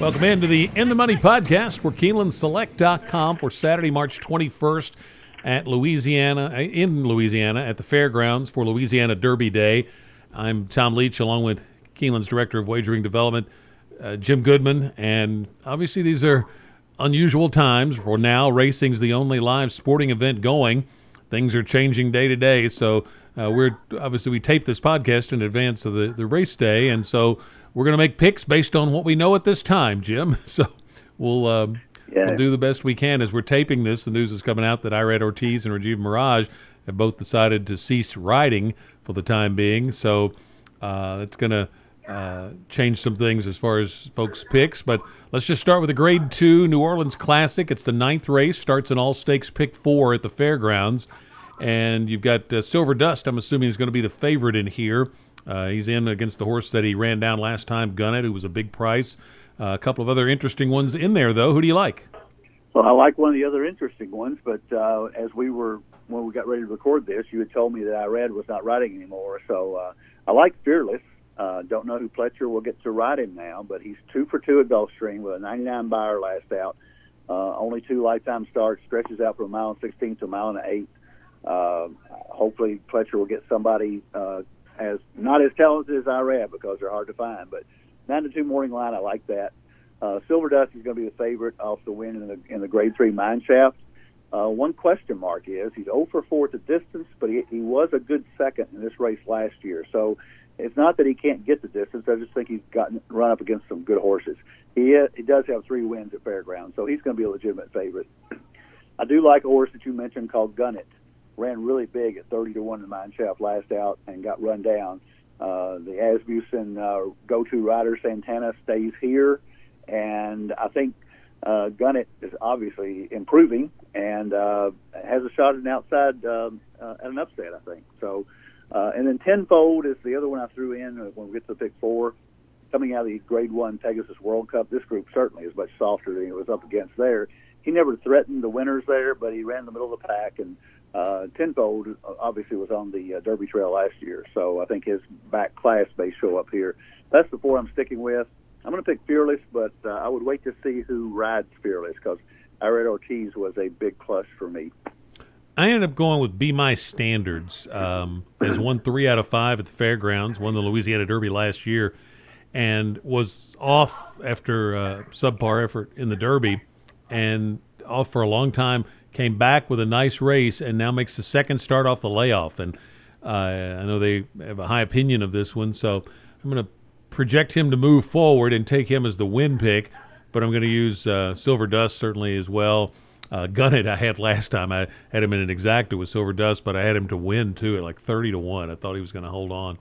Welcome into the In the Money podcast for KeenelandSelect.com for Saturday, March 21st in Louisiana at the fairgrounds for Louisiana Derby Day. I'm Tom Leach along with Keeneland's Director of Wagering Development, Jim Goodman, and obviously these are unusual times. For now, racing's the only live sporting event going. Things are changing day to day, so we tape this podcast in advance of the race day, and so we're going to make picks based on what we know at this time, Jim. So we'll do the best we can as we're taping this. The news is coming out that Irad Ortiz and Rajiv Mirage have both decided to cease riding for the time being. So it's going to change some things as far as folks' picks. But let's just start with the Grade 2 New Orleans Classic. It's the 9th race. Starts in all-stakes pick 4 at the fairgrounds. And you've got Silver Dust, I'm assuming, is going to be the favorite in here. He's in against the horse that he ran down last time, Gunnet, who was a big price. A couple of other interesting ones in there, though. Who do you like? Well, I like one of the other interesting ones, but when we got ready to record this, you had told me that Irad was not riding anymore. So I like Fearless. Don't know who Pletcher will get to ride him now, but he's 2 for 2 at Gulfstream with a 99 buyer last out. Only 2 lifetime starts, stretches out from 1.16 to 1.8. Hopefully Pletcher will get somebody as not as talented as Irad because they're hard to find. But 9-2 morning line, I like that. Silver Dust is going to be the favorite off the win in the Grade 3 Mine Shaft. One question mark is he's 0 for 4 at the distance, but he was a good second in this race last year. So it's not that he can't get the distance. I just think he's gotten run up against some good horses. He does have 3 wins at Fairgrounds, so he's going to be a legitimate favorite. I do like a horse that you mentioned called Gunnet. Ran really big at 30-1 in the Mine Shaft last out and got run down. The Asmussen go-to rider Santana stays here, and I think Gunnet is obviously improving and has a shot at an outside at an upset, I think. So, and then Tenfold is the other one I threw in when we get to pick 4. Coming out of the Grade 1 Pegasus World Cup, this group certainly is much softer than he was up against there. He never threatened the winners there, but he ran in the middle of the pack, and Tenfold obviously was on the Derby Trail last year, so I think his back class may show up here. That's the 4 I'm sticking with. I'm going to pick Fearless, but I would wait to see who rides Fearless because Irad Ortiz was a big plus for me. I ended up going with Be My Standards. Has won 3 out of 5 at the fairgrounds, won the Louisiana Derby last year, and was off after subpar effort in the Derby and off for a long time. Came back with a nice race and now makes the second start off the layoff. And I know they have a high opinion of this one, so I'm going to project him to move forward and take him as the win pick. But I'm going to use Silver Dust certainly as well. Gunnet I had last time. I had him in an exacta with Silver Dust, but I had him to win too at like 30-1. I thought he was going to hold on.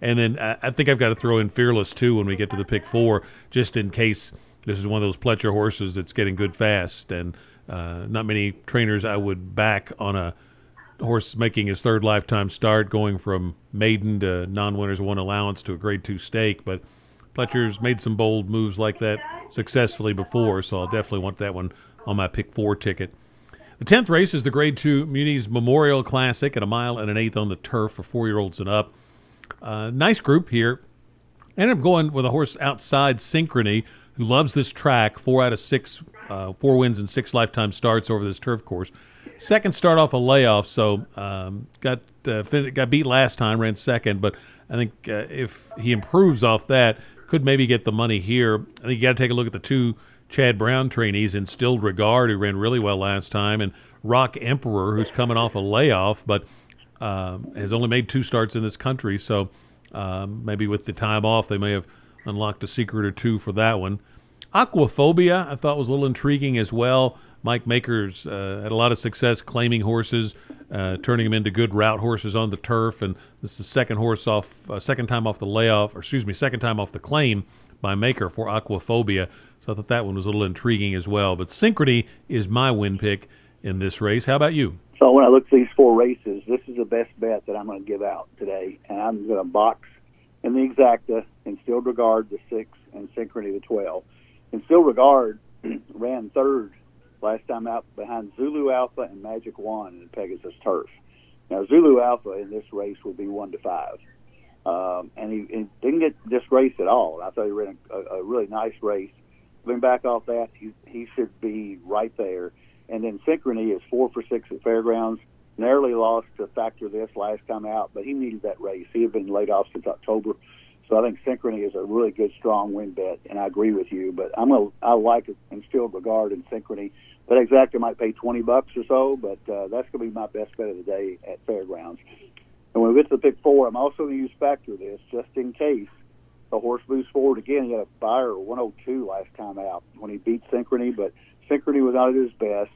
And then I think I've got to throw in Fearless too when we get to the pick 4, just in case this is one of those Pletcher horses that's getting good fast. And not many trainers I would back on a horse making his 3rd lifetime start, going from maiden to non-winners 1 allowance to a Grade 2 stake. But Pletcher's made some bold moves like that successfully before, so I'll definitely want that one on my pick 4 ticket. The 10th race is the Grade 2 Munities Memorial Classic at 1 1/8 on the turf for 4-year-olds and up. Nice group here. I ended up going with a horse outside Synchrony, who loves this track. 4 out of 6, 4 wins and 6 lifetime starts over this turf course. Second start off a layoff, so got beat last time, ran second. But I think if he improves off that, could maybe get the money here. I think you got to take a look at the 2 Chad Brown trainees, Instilled Regard, who ran really well last time, and Rock Emperor, who's coming off a layoff, but has only made 2 starts in this country. So maybe with the time off, they may have unlocked a secret or 2 for that one. Aquaphobia, I thought was a little intriguing as well. Mike Makers had a lot of success claiming horses, turning them into good route horses on the turf, and this is the second time off the claim by Maker for Aquaphobia. So I thought that one was a little intriguing as well. But Synchrony is my win pick in this race. How about you? So when I look at these 4 races, this is the best bet that I'm going to give out today, and I'm going to box in the exacta, Instilled Regard the 6, and Synchrony the 12. Instilled Regard ran 3rd last time out behind Zulu Alpha and Magic Wand in Pegasus Turf. Now, Zulu Alpha in this race will be 1-5. And he didn't get disgraced at all. I thought he ran a really nice race. Coming back off that, he should be right there. And then Synchrony is 4 for 6 at Fairgrounds. Narrowly lost to Factor This last time out, but he needed that race. He had been laid off since October. So I think Synchrony is a really good, strong win bet, and I agree with you. But I like it Instilled Regard and Synchrony. That exacta might pay $20 or so, but that's going to be my best bet of the day at Fairgrounds. And when we get to the pick 4, I'm also going to use Factor This just in case the horse moves forward again. He had a buyer 102 last time out when he beat Synchrony, but Synchrony was not at his best.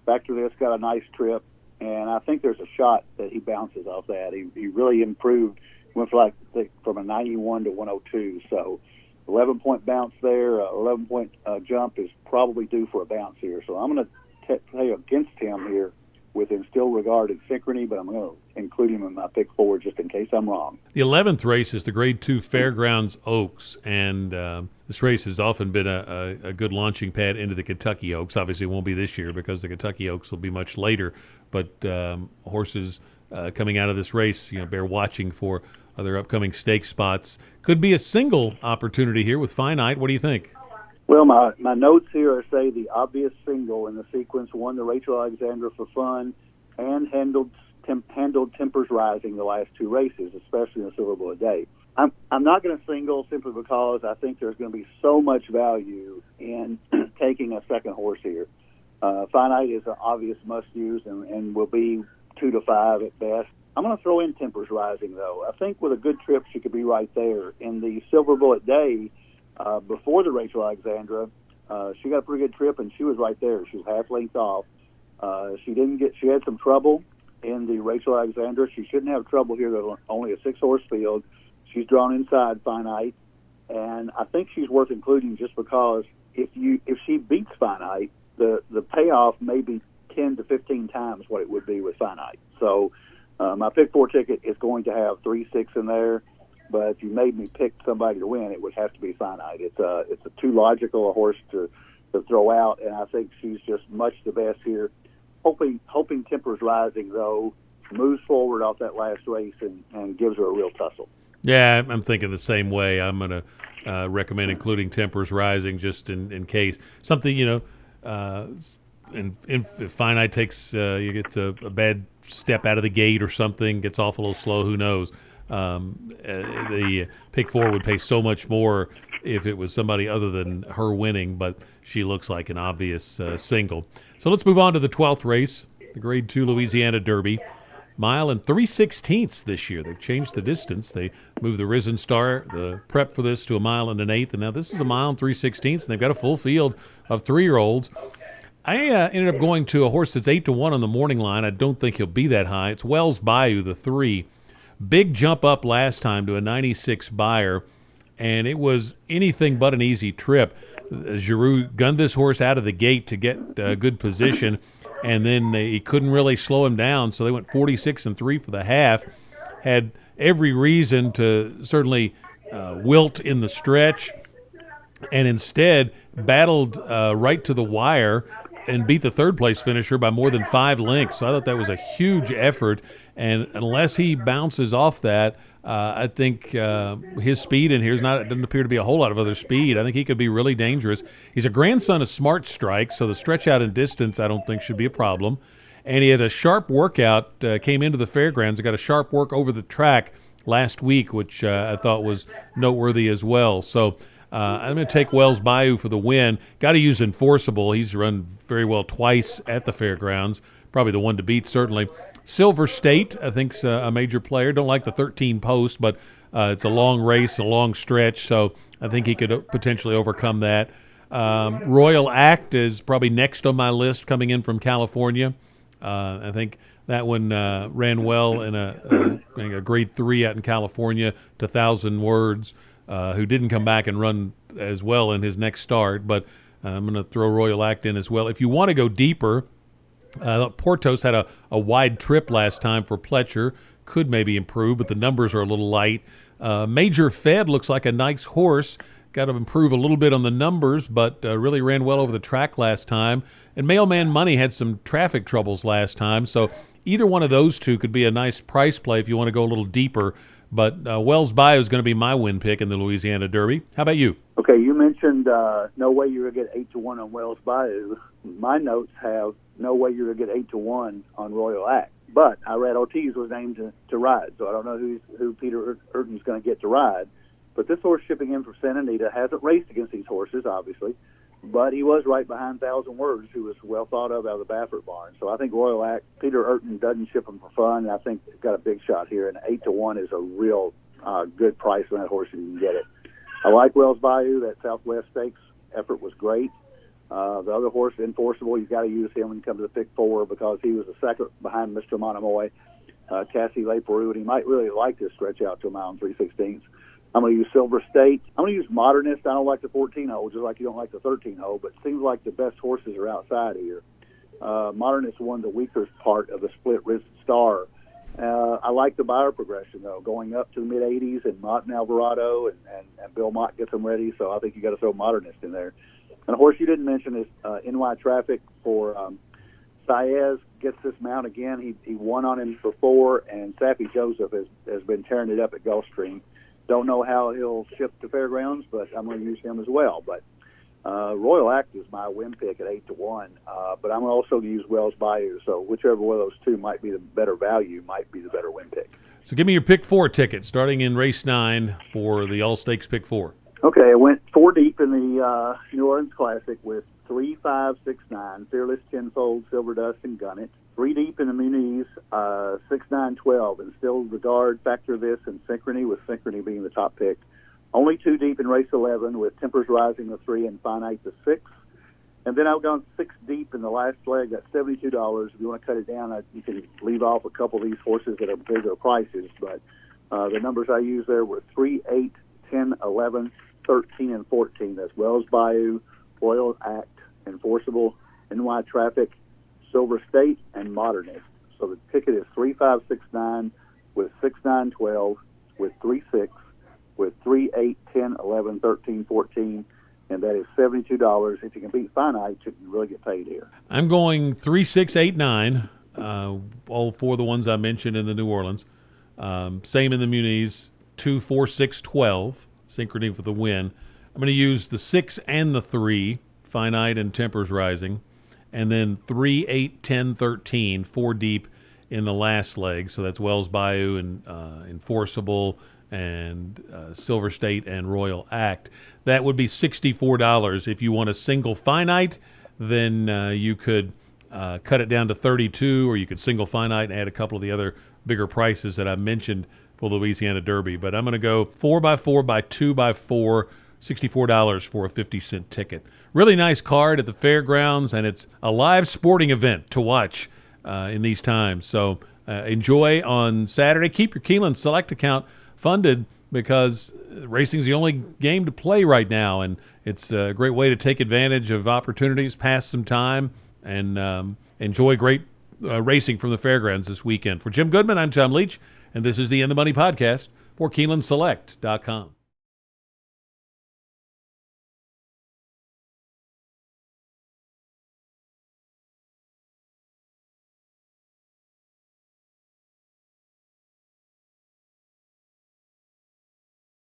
Factor This got a nice trip, and I think there's a shot that he bounces off that. He really improved. He went from a 91 to 102, so 11-point bounce there, 11-point jump is probably due for a bounce here. So I'm going to play against him here with Instilled Regard and Synchrony, but I'm going to include him in my pick 4 just in case I'm wrong. The 11th race is the Grade 2 Fairgrounds Oaks, and this race has often been a good launching pad into the Kentucky Oaks. Obviously, it won't be this year because the Kentucky Oaks will be much later, but horses coming out of this race, bear watching for other upcoming stake spots. Could be a single opportunity here with Finite. What do you think? Well, my notes here say the obvious single in the sequence won the Rachel Alexandra for fun and handled Tempers Rising the last 2 races, especially in the Silver Bullet Day. I'm not going to single simply because I think there's going to be so much value in taking a second horse here. Finite is an obvious must-use and will be 2 to 5 at best. I'm going to throw in Tempers Rising, though. I think with a good trip, she could be right there. In the Silver Bullet Day, before the Rachel Alexandra, she got a pretty good trip, and she was right there. She was half length off. She had some trouble in the Rachel Alexandra. She shouldn't have trouble here. There's only a 6-horse field. She's drawn inside Finite, and I think she's worth including just because if she beats Finite, the payoff may be 10 to 15 times what it would be with Finite. So my pick 4 ticket is going to have 3, 6 in there. But if you made me pick somebody to win, it would have to be Finite. It's a too logical a horse to throw out, and I think she's just much the best here. Hoping Tempers Rising, though, moves forward off that last race and gives her a real tussle. Yeah, I'm thinking the same way. I'm going to recommend including Tempers Rising just in case. Something, and if Finite takes, you get a bad step out of the gate or something, gets off a little slow, who knows. The pick 4 would pay so much more if it was somebody other than her winning, but she looks like an obvious single. So let's move on to the 12th race, the Grade 2 Louisiana Derby. 1 3/16 this year. They've changed the distance. They moved the Risen Star, the prep for this, to 1 1/8, and now this is 1 3/16, and they've got a full field of 3-year-olds. I ended up going to a horse that's 8 to 1 on the morning line. I don't think he'll be that high. It's Wells Bayou, the 3. Big jump up last time to a 96 buyer, and it was anything but an easy trip. Giroux gunned this horse out of the gate to get good position, and then he couldn't really slow him down, so they went 46-3 for the half. Had every reason to certainly wilt in the stretch, and instead battled right to the wire and beat the third-place finisher by more than 5 lengths. So I thought that was a huge effort, and unless he bounces off that, I think his speed in here doesn't appear to be a whole lot of other speed. I think he could be really dangerous. He's a grandson of Smart Strike, so the stretch out in distance I don't think should be a problem. And he had a sharp workout, came into the fairgrounds and got a sharp work over the track last week, which I thought was noteworthy as well. So I'm going to take Wells Bayou for the win. Got to use Enforceable. He's run very well twice at the fairgrounds. Probably the one to beat, certainly. Silver State, I think, is a major player. Don't like the 13 post, but it's a long race, a long stretch, so I think he could potentially overcome that. Royal Act is probably next on my list coming in from California. I think that one ran well in a grade 3 out in California to 1,000 words, who didn't come back and run as well in his next start, but I'm going to throw Royal Act in as well. If you want to go deeper, Portos had a wide trip last time for Pletcher. Could maybe improve, but the numbers are a little light. Major Fed looks like a nice horse. Got to improve a little bit on the numbers, but really ran well over the track last time. And Mailman Money had some traffic troubles last time, so either one of those two could be a nice price play if you want to go a little deeper. But Wells Bayou is going to be my win pick in the Louisiana Derby. How about you? Okay, you mentioned no way you're going to get 8-1 on Wells Bayou. My notes have no way you're going to get 8-1 on Royal Act. But I read Ortiz was named to ride, so I don't know who Peter Urton's going to get to ride. But this horse shipping in from Santa Anita hasn't raced against these horses, obviously, but he was right behind Thousand Words, who was well thought of out of the Baffert barn. So I think Royal Act, Peter Urton doesn't ship him for fun, and I think they've got a big shot here. And 8-1 is a real good price on that horse if you can get it. I like Wells Bayou. That Southwest Stakes effort was great. The other horse, Enforceable, you've got to use him when you come to the pick 4 because he was the second behind Mr. Monomoy, Cassie Leperu, and he might really like this stretch out to a mile and 3/16. I'm going to use Silver State. I'm going to use Modernist. I don't like the 14-hole, just like you don't like the 13-hole, but it seems like the best horses are outside here. Modernist won the weaker part of the split-wristed star. I like the Beyer progression, though, going up to the mid-80s, and Mott and Alvarado, and Bill Mott gets them ready, so I think you got to throw Modernist in there. And a horse you didn't mention is NY Traffic for Saez. Gets this mount again. He won on him before, and Sappy Joseph has been tearing it up at Gulfstream. Don't know how he'll shift to Fairgrounds, but I'm going to use him as well. But Royal Act is my win pick at 8-1, but I'm also going to use Wells Bayou. So whichever one of those two might be the better value, might be the better win pick. So give me your pick 4 ticket, starting in race 9 for the All Stakes pick 4. Okay, I went 4 deep in the New Orleans Classic with 3, 5, 6, 9, Fearless, Tenfold, Silver Dust, and Gunnet. 3 deep in the Munities, 6, 9, 12, and still regard Factor This and Synchrony, with Synchrony being the top pick. Only 2 deep in race 11 with Tempers Rising the 3 and Finite the 6. And then I've gone 6 deep in the last leg. That's $72. If you want to cut it down, you can leave off a couple of these horses that are bigger prices. But the numbers I used there were 3, 8, 10, 11, 13, and 14. That's Wells Bayou, Royal Act, Enforceable, NY Traffic, Silver State, and Modernist. So the ticket is 3, 5, 6, 9 with 6, 9, 12 with 3, 6 with 3, 8, 10, 11, 13, 14, and that is $72. If you can beat Finite, you can really get paid here. I'm going 3, 6, 8, 9, all 4 of the ones I mentioned in the New Orleans. Same in the Muniz, 2, 4, 6, 12, Synchrony for the win. I'm going to use the 6 and the 3, Finite and Tempers Rising, and then 3, 8, 10, 13, 4 deep in the last leg. So that's Wells Bayou and Enforceable and Silver State and Royal Act. That would be $64. If you want a single Finite, then you could cut it down to 32, or you could single Finite and add a couple of the other bigger prices that I mentioned for the Louisiana Derby. But I'm going to go 4x4 by 2x4, $64 for a 50-cent ticket. Really nice card at the fairgrounds, and it's a live sporting event to watch in these times. So enjoy on Saturday. Keep your Keeneland Select account funded, because racing's the only game to play right now, and it's a great way to take advantage of opportunities, pass some time, and enjoy great racing from the fairgrounds this weekend. For Jim Goodman, I'm Tom Leach, and this is the In the Money podcast for KeenelandSelect.com.